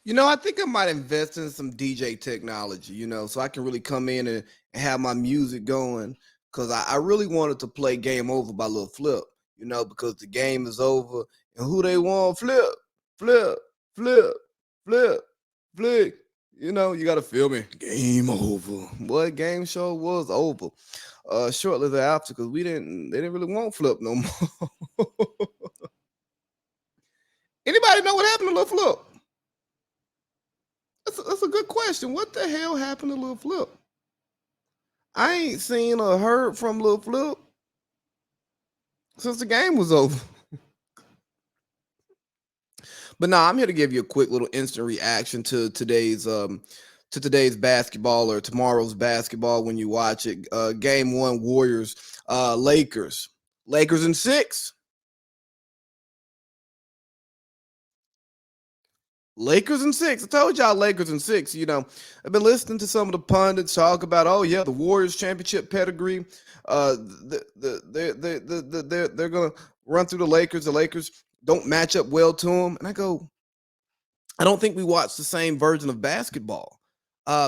I think I might invest in some DJ technology, so I can really come in and have my music going. Cause I really wanted to play Game Over by Lil Flip, because the game is over and who they want, flip, flip, flip, flick. You gotta feel me. Game over. What game show was over. Shortly thereafter, because they didn't really want Flip no more. Anybody know what happened to Lil Flip? That's a good question. What the hell happened to Lil Flip? I ain't seen or heard from Lil Flip since the game was over. But no, I'm here to give you a quick little instant reaction to today's basketball or tomorrow's basketball when you watch it. Game one, Warriors, Lakers. Lakers in six. Lakers in six. I told y'all Lakers in six. I've been listening to some of the pundits talk about, oh yeah, the Warriors championship pedigree. They're gonna run through the Lakers. The Lakers don't match up well to them, and I go, I don't think we watch the same version of basketball.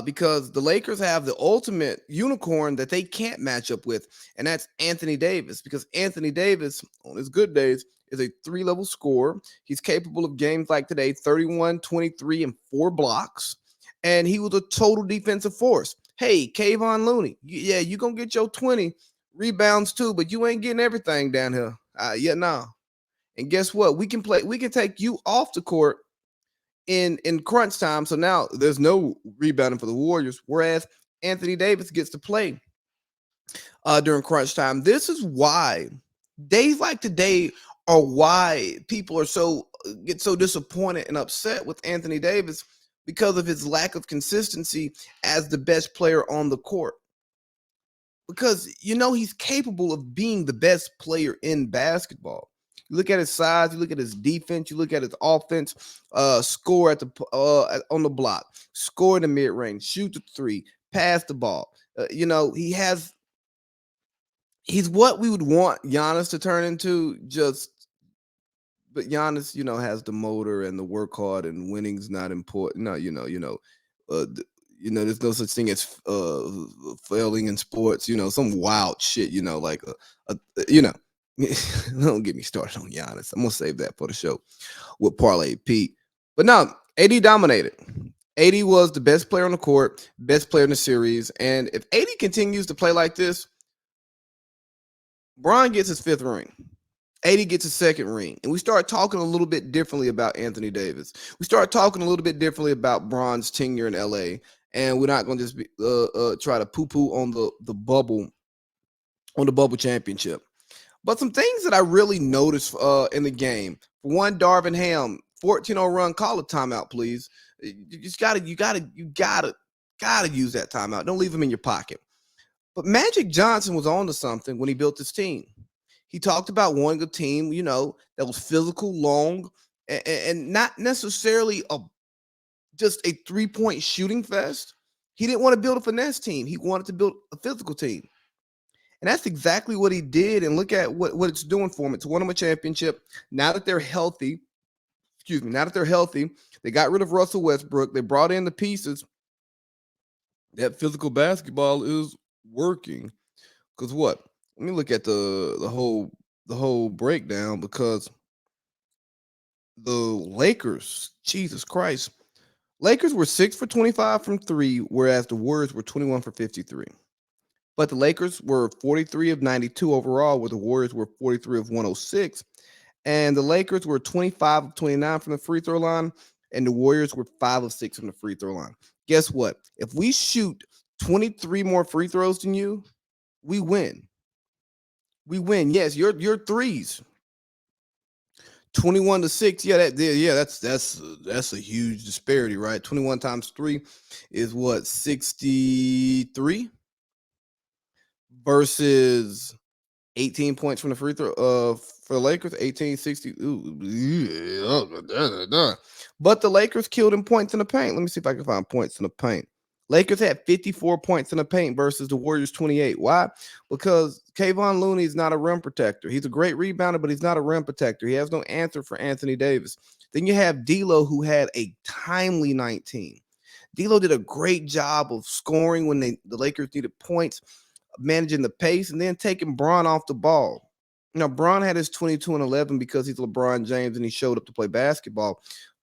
Because the Lakers have the ultimate unicorn that they can't match up with, and that's Anthony Davis. Because Anthony Davis, on his good days, is a three-level scorer. He's capable of games like today 31, 23, and 4 blocks. And he was a total defensive force. Hey, Kayvon Looney, yeah, you're going to get your 20 rebounds too, but you ain't getting everything down here. Yeah, no. And guess what? We can take you off the court in crunch time. So now there's no rebounding for the Warriors, whereas Anthony Davis gets to play during crunch time. This is why days like today are why people are get so disappointed and upset with Anthony Davis because of his lack of consistency as the best player on the court. Because he's capable of being the best player in basketball. You look at his size, you look at his defense, you look at his offense, score at the on the block, score in the mid range, shoot the three, pass the ball. He's what we would want Giannis to turn into. But Giannis, has the motor and the work hard, and winning's not important. No, there's no such thing as failing in sports. Some wild shit. Like don't get me started on Giannis. I'm gonna save that for the show with Parlay Pete. But no, AD dominated. AD was the best player on the court, best player in the series, and if AD continues to play like this, Bron gets his 5th ring. AD gets his 2nd ring, and we start talking a little bit differently about Anthony Davis. We start talking a little bit differently about Bron's tenure in LA, and we're not going to just try to poo-poo on the bubble championship. But some things that I really noticed in the game. For one, Darvin Ham, 14-0 run. Call a timeout, please. You just gotta use that timeout. Don't leave him in your pocket. But Magic Johnson was on to something when he built his team. He talked about wanting a team, that was physical, long, and not necessarily just a 3-point shooting fest. He didn't want to build a finesse team. He wanted to build a physical team. And that's exactly what he did. And look at what it's doing for him. It's won him a championship. Now that they're healthy, they got rid of Russell Westbrook. They brought in the pieces. That physical basketball is working. Because what? Let me look at the whole breakdown, because the Lakers, Jesus Christ, Lakers were 6 for 25 from 3, whereas the Warriors were 21 for 53. But the Lakers were 43 of 92 overall, where the Warriors were 43 of 106. And the Lakers were 25 of 29 from the free throw line, and the Warriors were 5 of 6 from the free throw line. Guess what? If we shoot 23 more free throws than you, we win. We win. Yes, your threes. 21 to 6. That's a huge disparity, right? 21 times 3 is what? 63 versus 18 points from the free throw for the Lakers, 1860. But the Lakers killed in points in the paint. Let me see if I can find points in the paint. Lakers had 54 points in the paint versus the Warriors 28. Why? Because Kayvon Looney is not a rim protector. He's a great rebounder, but he's not a rim protector. He has no answer for Anthony Davis. Then you have D'Lo, who had a timely 19. D'Lo did a great job of scoring when the Lakers needed points, managing the pace, and then taking Bron off the ball. Now, Bron had his 22 and 11 because he's LeBron James and he showed up to play basketball.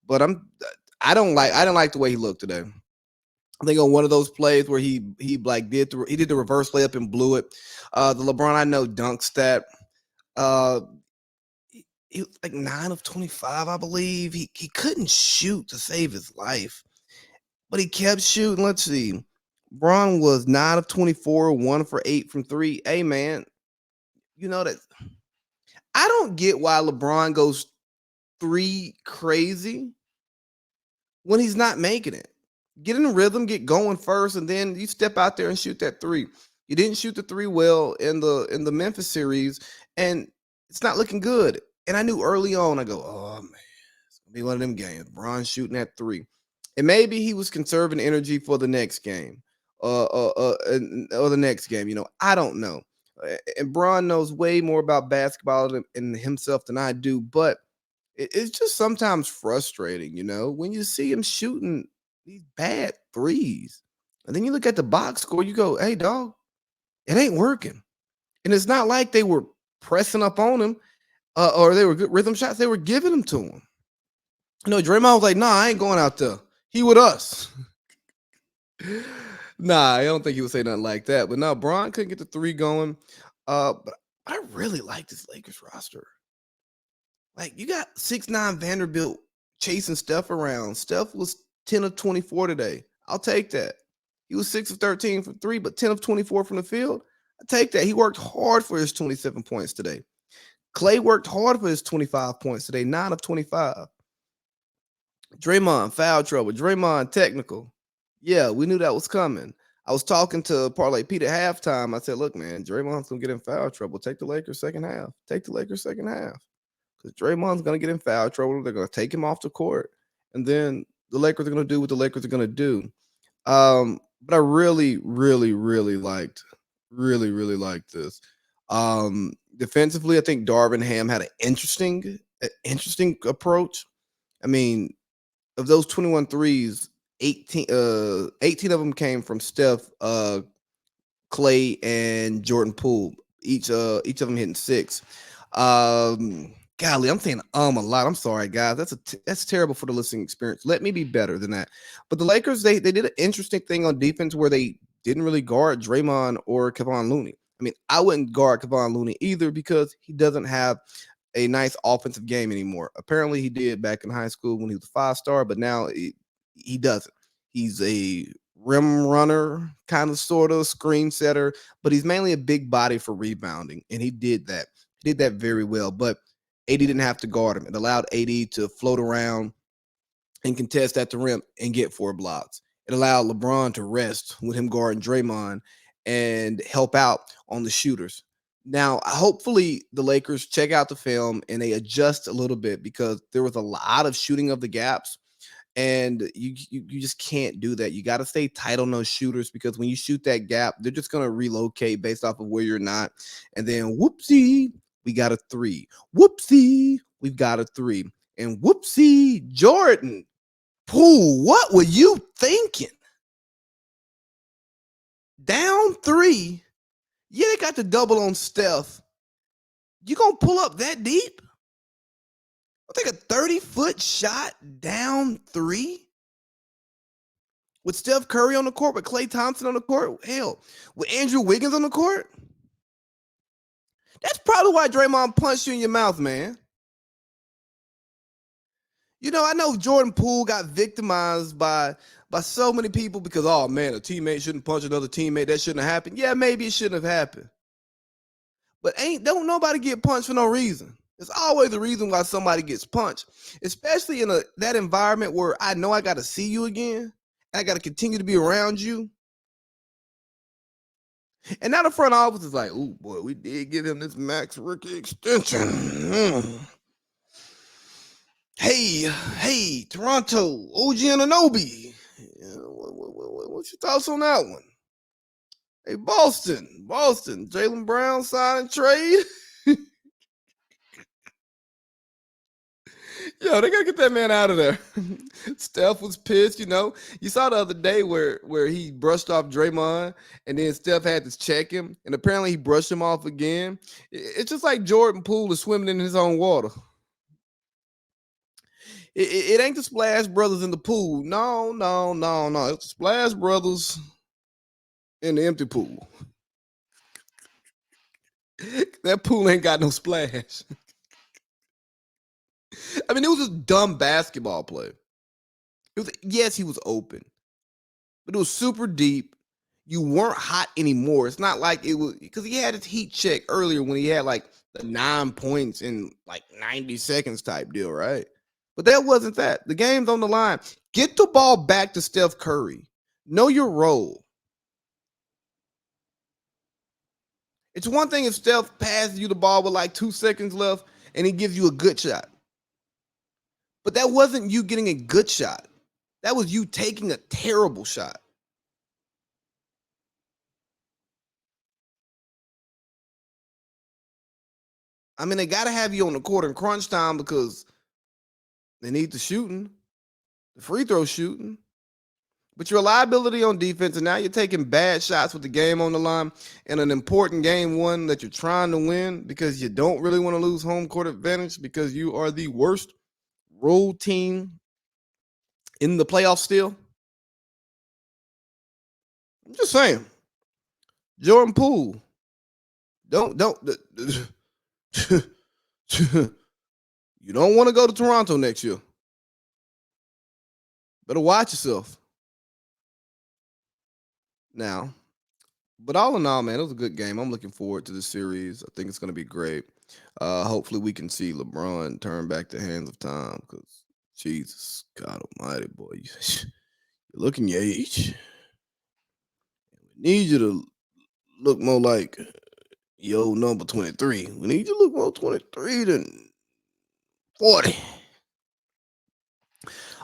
But I didn't like the way he looked today. I think on one of those plays where he like did the reverse layup and blew it. The LeBron I know dunk stat. Uh, he was like 9 of 25, I believe. He couldn't shoot to save his life, but he kept shooting. Let's see. Bron was 9 of 24, 1 for 8 from 3. Hey man, you know that I don't get why LeBron goes 3 crazy when he's not making it. Get in rhythm, get going first, and then you step out there and shoot that 3. You didn't shoot the 3 well in the Memphis series, and it's not looking good. And I knew early on, I go, oh man, it's gonna be one of them games. Bron shooting that 3. And maybe he was conserving energy for the next game. Or the next game, I don't know. And Bron knows way more about basketball and himself than I do, but it's just sometimes frustrating, when you see him shooting these bad threes. And then you look at the box score, you go, hey, dog, it ain't working. And it's not like they were pressing up on him or they were good rhythm shots. They were giving them to him. Draymond was like, nah, I ain't going out there. He with us. Nah, I don't think he would say nothing like that. But no, Bron couldn't get the 3 going. But I really like this Lakers roster. Like, you got 6'9" Vanderbilt chasing Steph around. Steph was 10 of 24 today. I'll take that. He was 6 of 13 from 3, but 10 of 24 from the field. I take that. He worked hard for his 27 points today. Clay worked hard for his 25 points today, 9 of 25. Draymond, foul trouble. Draymond, technical. Yeah, we knew that was coming. I was talking to Parlay Pete at halftime. I said, look, man, Draymond's going to get in foul trouble. Take the Lakers second half. Take the Lakers second half. Because Draymond's going to get in foul trouble. They're going to take him off the court. And then the Lakers are going to do what the Lakers are going to do. But I really, really, really liked this. Defensively, I think Darvin Ham had an interesting approach. I mean, of those 21 threes, 18 of them came from Steph, Clay, and Jordan Poole. Each of them hitting 6. Golly, I'm saying a lot. I'm sorry, guys. That's terrible for the listening experience. Let me be better than that. But the Lakers, they did an interesting thing on defense where they didn't really guard Draymond or Kevon Looney. I mean, I wouldn't guard Kevon Looney either because he doesn't have a nice offensive game anymore. Apparently, he did back in high school when he was a 5-star, but now he doesn't. He's a rim runner, kind of sort of screen setter, but he's mainly a big body for rebounding, and he did that. He did that very well, but AD didn't have to guard him. It allowed AD to float around and contest at the rim and get 4 blocks. It allowed LeBron to rest with him guarding Draymond and help out on the shooters. Now, hopefully the Lakers check out the film and they adjust a little bit because there was a lot of shooting of the gaps. And you just can't do that. You got to stay tight on those shooters because when you shoot that gap, they're just going to relocate based off of where you're not. And then whoopsie, we got a 3. Whoopsie, we've got a 3. And whoopsie, Jordan Poole, what were you thinking? Down 3. Yeah, they got the double on Steph. You going to pull up that deep? I'll take a 30-foot shot down 3 with Steph Curry on the court, with Klay Thompson on the court, hell, with Andrew Wiggins on the court. That's probably why Draymond punched you in your mouth, man. I know Jordan Poole got victimized by so many people because, oh man, a teammate shouldn't punch another teammate. That shouldn't have happened. Yeah, maybe it shouldn't have happened. But don't nobody get punched for no reason. There's always a reason why somebody gets punched, especially in that environment where I know I got to see you again. I got to continue to be around you. And now the front office is like, oh boy, we did give him this max rookie extension. Hey, Toronto, OG Anunoby. What's your thoughts on that one? Hey, Boston, Jaylen Brown sign and trade. Yo, they gotta get that man out of there. Steph was pissed, you know. You saw the other day where he brushed off Draymond, and then Steph had to check him, and apparently he brushed him off again. It's just like Jordan Poole is swimming in his own water. It ain't the Splash Brothers in the pool. No, no, no, no. It's the Splash Brothers in the empty pool. That pool ain't got no splash. I mean, it was just dumb basketball play. It was, yes, he was open, but it was super deep. You weren't hot anymore. It's not like it was because he had his heat check earlier when he had like the 9 points in like 90 seconds type deal, right? But that wasn't that. The game's on the line. Get the ball back to Steph Curry. Know your role. It's one thing if Steph passes you the ball with like 2 seconds left and he gives you a good shot. But that wasn't you getting a good shot. That was you taking a terrible shot. I mean, they got to have you on the court in crunch time because they need the shooting, the free throw shooting. But your liability on defense, and now you're taking bad shots with the game on the line in an important game one that you're trying to win because you don't really want to lose home court advantage because you are the worst road team in the playoffs still. I'm just saying. Jordan Poole, don't you don't want to go to Toronto next year. Better watch yourself. Now, but all in all, man, it was a good game. I'm looking forward to the series. I think it's going to be great. Hopefully, we can see LeBron turn back the hands of time because Jesus, God Almighty, boy, you're looking your age. We need you to look more like your number 23. We need you to look more 23 than 40.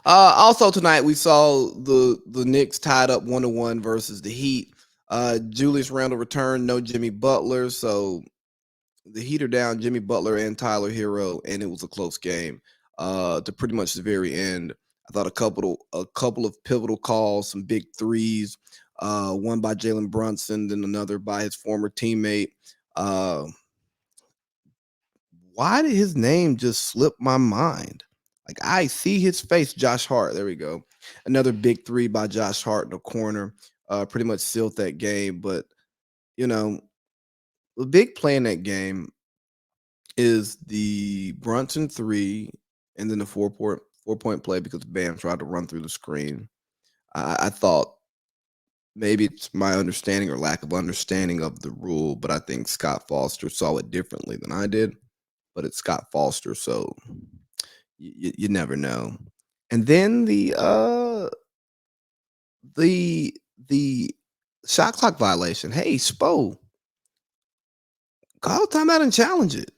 Also tonight we saw the Knicks tied up 1-1 versus the Heat. Julius Randle returned, no Jimmy Butler, so the Heat are down Jimmy Butler and Tyler Hero, and it was a close game. To pretty much the very end, I thought a couple of pivotal calls, some big threes, one by Jalen Brunson, then another by his former teammate. Uh, why did his name just slip my mind? Like I see his face, Josh Hart. There we go. Another big three by Josh Hart in the corner. Pretty much sealed that game. But you know, the big play in that game is the Brunson three, and then the four point play because Bam tried to run through the screen. I thought maybe it's my understanding or lack of understanding of the rule, but I think Scott Foster saw it differently than I did. But it's Scott Foster, so you never know. And then the the shot clock violation. Hey, Spo, call timeout and challenge it.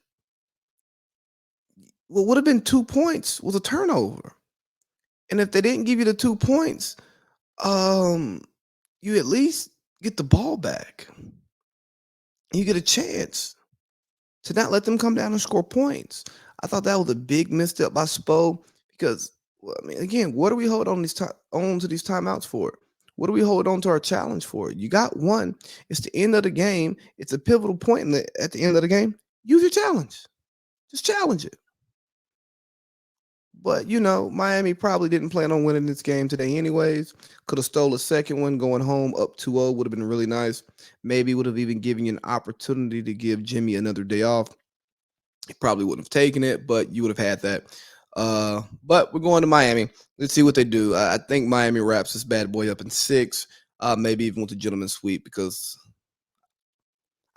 What would have been 2 points was a turnover. And if they didn't give you the 2 points, um, you at least get the ball back. You get a chance to not let them come down and score points. I thought that was a big misstep by Spo because, well, I mean, again, what do we hold on to these timeouts for? What do we hold on to our challenge for? You got one. It's the end of the game. It's a pivotal point at the end of the game. Use your challenge. Just challenge it. But Miami probably didn't plan on winning this game today, anyways. Could have stole a second one going home up 2-0. Would have been really nice. Maybe would have even given you an opportunity to give Jimmy another day off. He probably wouldn't have taken it, but you would have had that. But we're going to Miami. Let's see what they do. I think Miami wraps this bad boy up in 6, maybe even with a gentleman's sweep because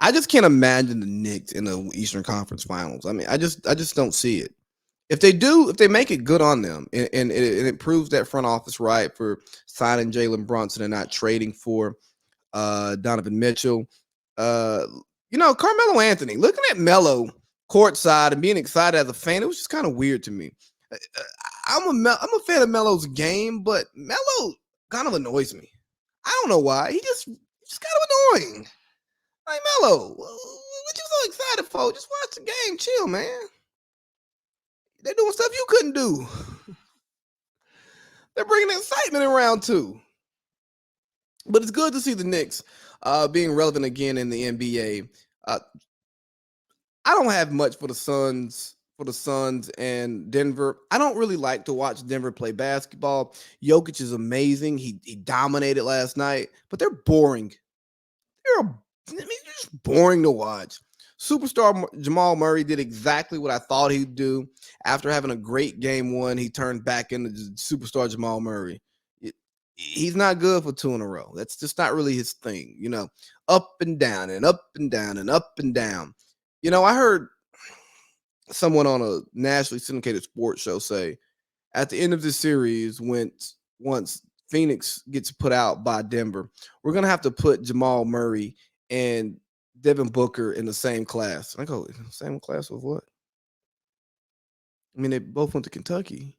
I just can't imagine the Knicks in the Eastern Conference Finals. I mean, I just don't see it. If they make it, good on them, and it proves that front office right for signing Jalen Brunson and not trading for Donovan Mitchell. Carmelo Anthony, looking at Melo courtside and being excited as a fan, it was just kind of weird to me. I'm a fan of Melo's game, but Melo kind of annoys me. I don't know why. He's just kind of annoying. Like Melo, what you so excited for? Just watch the game, chill, man. They're doing stuff you couldn't do. They're bringing excitement in round two. But it's good to see the Knicks being relevant again in the NBA. Uh, I don't have much for the Suns and Denver. I don't really like to watch Denver play basketball. Jokic is amazing. He dominated last night, but they're boring. They're just boring to watch. Superstar Jamal Murray did exactly what I thought he'd do. After having a great game one, he turned back into superstar Jamal Murray. He's not good for two in a row. That's just not really his thing. Up and down and up and down and up and down. I heard someone on a nationally syndicated sports show say at the end of this series, once Phoenix gets put out by Denver, we're gonna have to put Jamal Murray and Devin Booker in the same class. I go, same class of what? I mean, they both went to Kentucky,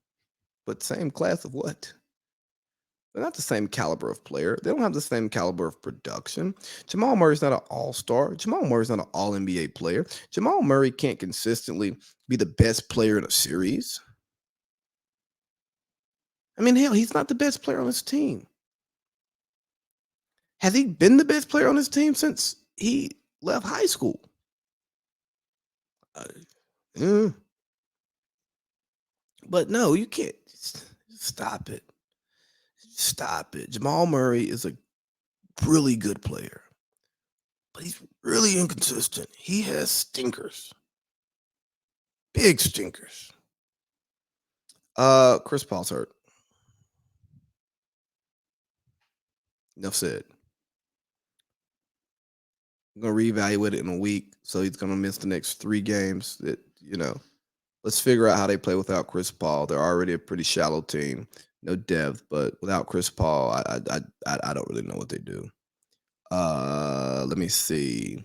but same class of what? They're not the same caliber of player. They don't have the same caliber of production. Jamal Murray's not an all-star. Jamal Murray's not an all-NBA player. Jamal Murray can't consistently be the best player in a series. I mean, hell, he's not the best player on his team. Has he been the best player on his team since he left high school? Mm. But no, you can't. Stop it. Stop it. Jamal Murray is a really good player, but he's really inconsistent. He has stinkers, big stinkers. Chris Paul's hurt. Enough said. I'm gonna reevaluate it in a week, so he's gonna miss the next 3 games. Let's figure out how they play without Chris Paul. They're already a pretty shallow team, no depth, but without Chris Paul, I don't really know what they do. Let me see.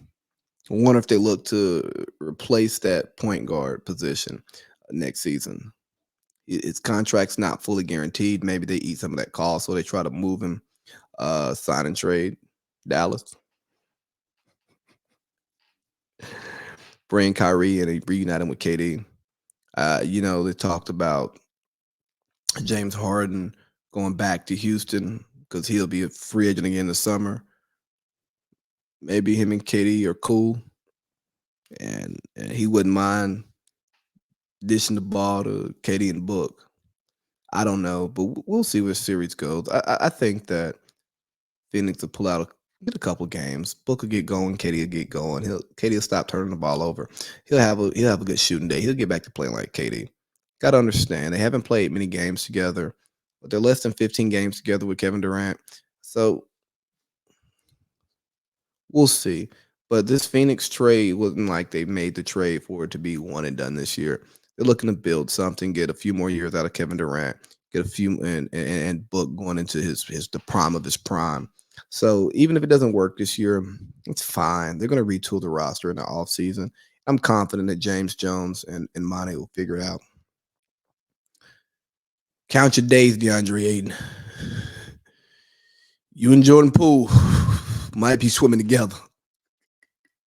I wonder if they look to replace that point guard position next season. His contract's not fully guaranteed. Maybe they eat some of that cost, so they try to move him, sign and trade Dallas. Bring Kyrie and they reunite him with KD. They talked about James Harden going back to Houston because he'll be a free agent again this summer. Maybe him and KD are cool, and he wouldn't mind dishing the ball to KD and Book. I don't know, but we'll see where series goes. I think that Phoenix will pull out get a couple games. Book will get going. KD will get going. KD will stop turning the ball over. He'll have a good shooting day. He'll get back to playing like KD. Got to understand they haven't played many games together, but they're less than 15 games together with Kevin Durant. So we'll see. But this Phoenix trade wasn't like they made the trade for it to be one and done this year. They're looking to build something, get a few more years out of Kevin Durant, get a few and Book going into his the prime of his prime. So even if it doesn't work this year, it's fine. They're going to retool the roster in the offseason. I'm confident that James Jones and Monty will figure it out. Count your days, DeAndre Ayton. You and Jordan Poole might be swimming together.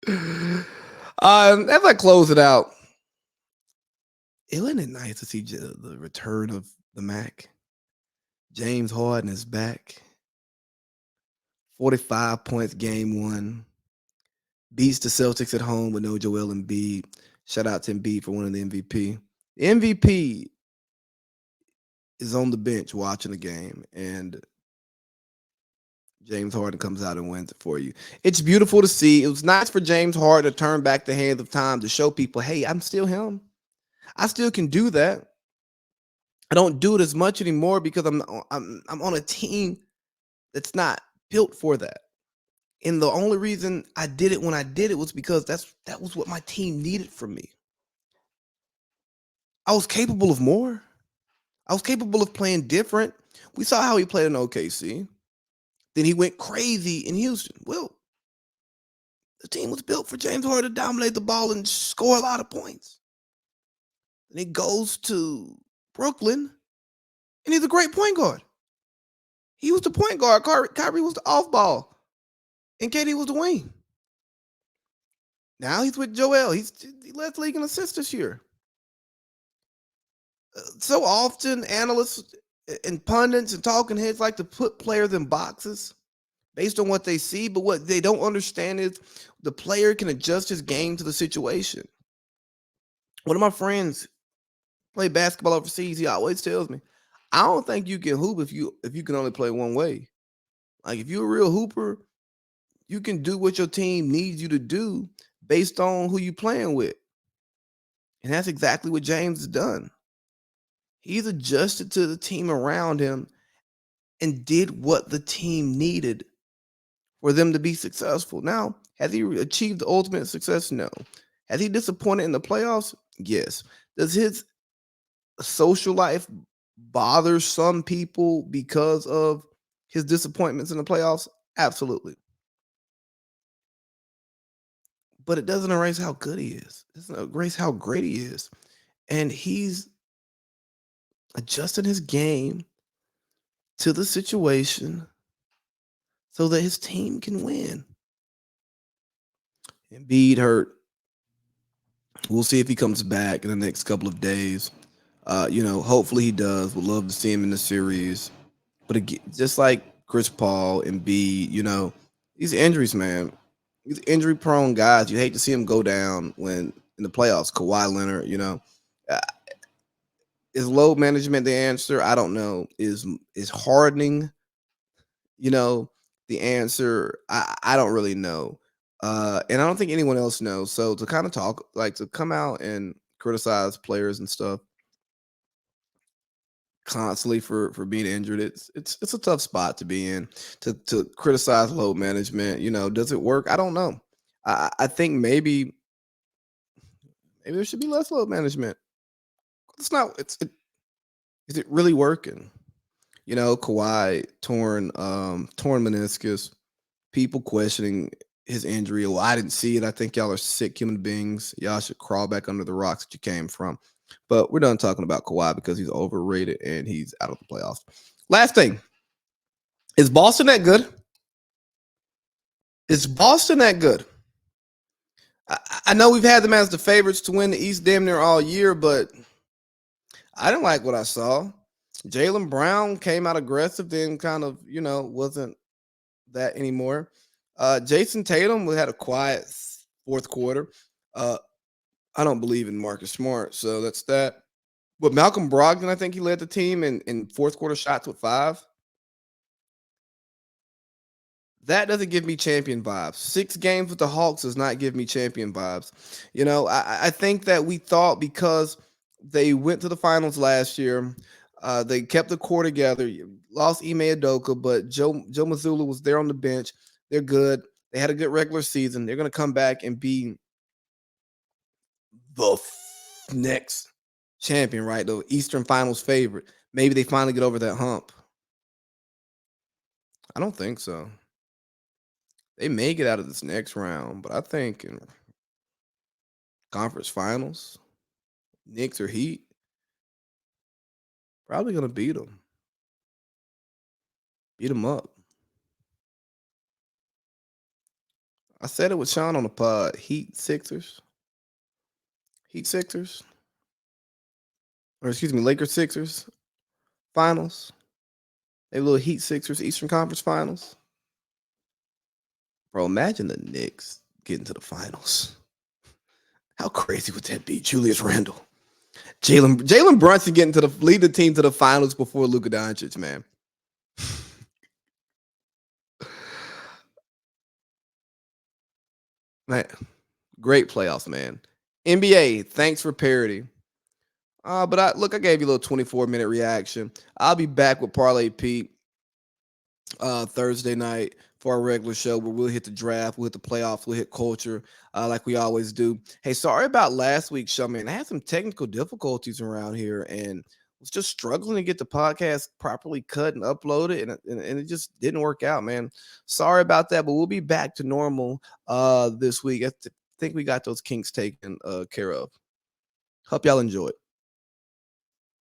As I close it out, isn't it nice to see the return of the Mac? James Harden is back. 45 points game one. Beats the Celtics at home with no Joel Embiid. Shout out to Embiid for winning the MVP. The MVP is on the bench watching the game, and James Harden comes out and wins it for you. It's beautiful to see. It was nice for James Harden to turn back the hands of time to show people, hey, I'm still him. I still can do that. I don't do it as much anymore because I'm on a team that's not built for that. And the only reason I did it when I did it was because that was what my team needed from me. I was capable of more. I was capable of playing different. We saw how he played in OKC. Then he went crazy in Houston. Well, the team was built for James Harden to dominate the ball and score a lot of points. And he goes to Brooklyn, and he's a great point guard. He was the point guard. Kyrie was the off ball, and KD was the wing. Now he's with Joel. He led the league in assists this year. So often, analysts and pundits and talking heads like to put players in boxes based on what they see, but what they don't understand is the player can adjust his game to the situation. One of my friends played basketball overseas. He always tells me, "I don't think you can hoop if you can only play one way. Like if you're a real hooper, you can do what your team needs you to do based on who you playing with." And that's exactly what James has done. He's adjusted to the team around him and did what the team needed for them to be successful. Now, has he achieved the ultimate success? No. Has he disappointed in the playoffs? Yes. Does his social life bother some people because of his disappointments in the playoffs? Absolutely. But it doesn't erase how good he is. It doesn't erase how great he is. And he's adjusting his game to the situation so that his team can win. Embiid hurt. We'll see if he comes back in the next couple of days. Hopefully he does. Would love to see him in the series. But again, just like Chris Paul and B, these injuries, man, these injury prone guys, you hate to see them go down when in the playoffs. Kawhi Leonard, uh, is load management the answer? I don't know. Is hardening, you know, the answer? I don't really know. And I don't think anyone else knows. So to kind of talk, like to come out and criticize players and stuff constantly for being injured, it's a tough spot to be in. To criticize load management, does it work? I don't know. I think maybe there should be less load management. It's not. Is it really working? Kawhi torn meniscus. People questioning his injury. Well, I didn't see it. I think y'all are sick human beings. Y'all should crawl back under the rocks that you came from. But we're done talking about Kawhi because he's overrated and he's out of the playoffs. Last thing, is Boston that good? Is Boston that good? I know we've had them as the favorites to win the East damn near all year, but I didn't like what I saw. Jalen Brown came out aggressive, then kind of, wasn't that anymore. Jason Tatum had a quiet fourth quarter. Uh, I don't believe in Marcus Smart, so that's that. But Malcolm Brogdon, I think he led the team in fourth quarter shots with 5. That doesn't give me champion vibes. 6 games with the Hawks does not give me champion vibes. I think that we thought because they went to the finals last year, they kept the core together. Lost Ime Adoka, but Joe Mazzulla was there on the bench. They're good. They had a good regular season. They're going to come back and be the next champion, right? The Eastern Finals favorite. Maybe they finally get over that hump. I don't think so. They may get out of this next round, but I think in conference finals, Knicks or Heat, probably gonna beat them. Beat them up. I said it with Sean on the pod. Heat Sixers. Heat Sixers. Or excuse me, Lakers Sixers finals. They little Heat Sixers Eastern Conference Finals. Bro, imagine the Knicks getting to the finals. How crazy would that be? Julius Randle. Jalen Brunson getting to lead the team to the finals before Luka Doncic, man. Man, great playoffs, man. NBA, thanks for parody. But I gave you a little 24-minute reaction. I'll be back with Parlay Pete Thursday night for our regular show where we'll hit the draft, we'll hit the playoffs, we'll hit culture like we always do. Hey, sorry about last week's show, man. I had some technical difficulties around here and was just struggling to get the podcast properly cut and uploaded, and it just didn't work out, man. Sorry about that, but we'll be back to normal this week. I think we got those kinks taken care of. Hope y'all enjoy it.